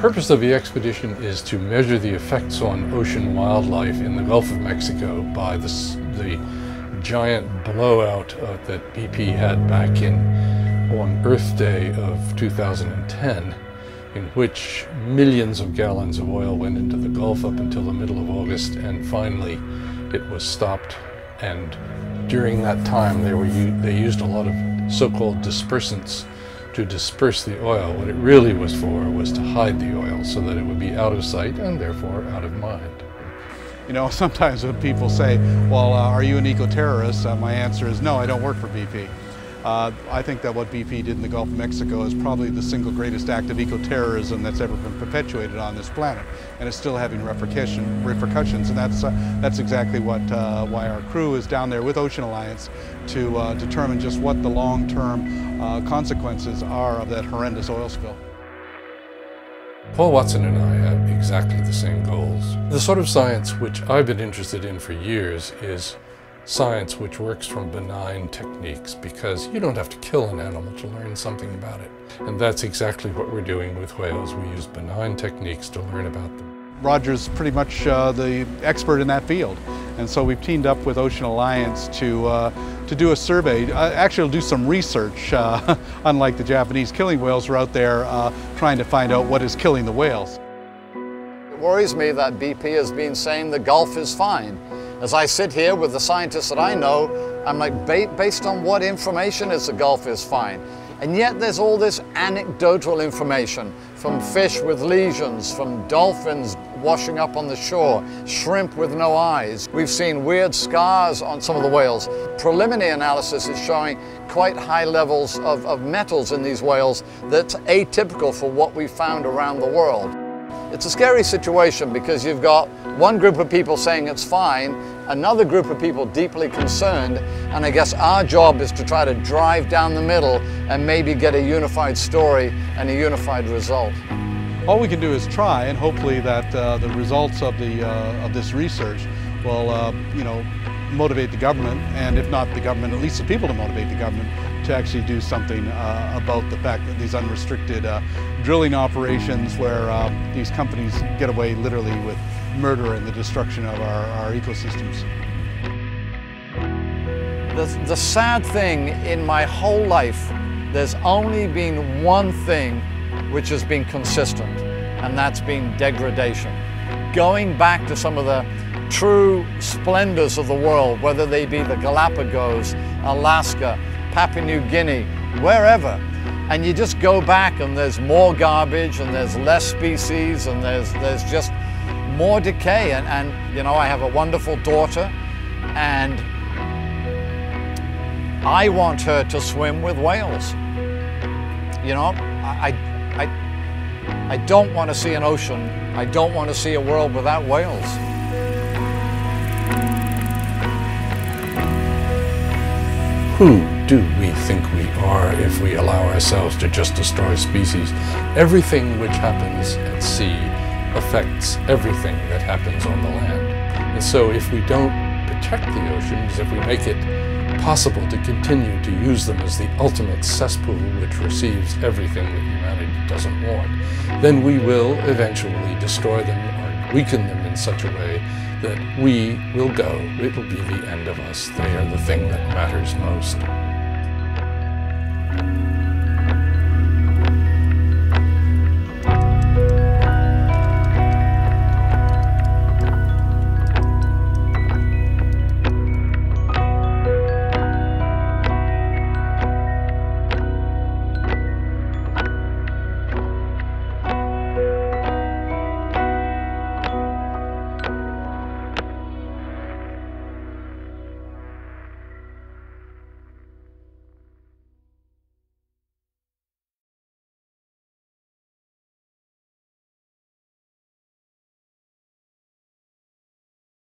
purpose of the expedition is to measure the effects on ocean wildlife in the Gulf of Mexico by the giant blowout that BP had back on Earth Day of 2010, in which millions of gallons of oil went into the Gulf up until the middle of August, and finally it was stopped. And during that time they used a lot of so-called dispersants to disperse the oil. What it really was for was to hide the oil so that it would be out of sight and therefore out of mind. You know, sometimes when people say, well, are you an eco-terrorist? My answer is no, I don't work for BP. I think that what BP did in the Gulf of Mexico is probably the single greatest act of eco-terrorism that's ever been perpetuated on this planet, and it's still having repercussions. And that's exactly why our crew is down there with Ocean Alliance to determine just what the long-term consequences are of that horrendous oil spill. Paul Watson and I have exactly the same goals. The sort of science which I've been interested in for years is science which works from benign techniques, because you don't have to kill an animal to learn something about it. And that's exactly what we're doing with whales. We use benign techniques to learn about them. Roger's pretty much the expert in that field. And so we've teamed up with Ocean Alliance to do a survey, actually do some research, unlike the Japanese killing whales who are out there trying to find out what is killing the whales. It worries me that BP has been saying the Gulf is fine. As I sit here with the scientists that I know, I'm like, based on what information is the Gulf is fine? And yet there's all this anecdotal information from fish with lesions, from dolphins washing up on the shore, shrimp with no eyes. We've seen weird scars on some of the whales. Preliminary analysis is showing quite high levels of metals in these whales that's atypical for what we found around the world. It's a scary situation because you've got one group of people saying it's fine, another group of people deeply concerned, and I guess our job is to try to drive down the middle and maybe get a unified story and a unified result. All we can do is try, and hopefully that the results of this research will motivate the government, and if not the government, at least the people to motivate the government to actually do something about the fact that these unrestricted drilling operations where these companies get away literally with murder and the destruction of our ecosystems. The sad thing in my whole life, there's only been one thing which has been consistent, and that's been degradation. Going back to some of the true splendors of the world, whether they be the Galapagos, Alaska, Papua New Guinea, wherever, and you just go back and there's more garbage and there's less species and there's just more decay. And you know, I have a wonderful daughter and I want her to swim with whales. You know, I don't want to see an ocean, I don't want to see a world without whales. Who do we think we are if we allow ourselves to just destroy species? Everything which happens at sea affects everything that happens on the land. And so if we don't protect the oceans, if we make it possible to continue to use them as the ultimate cesspool which receives everything that humanity doesn't want, then we will eventually destroy them or weaken them in such a way that we will go. It will be the end of us. They are the thing that matters most.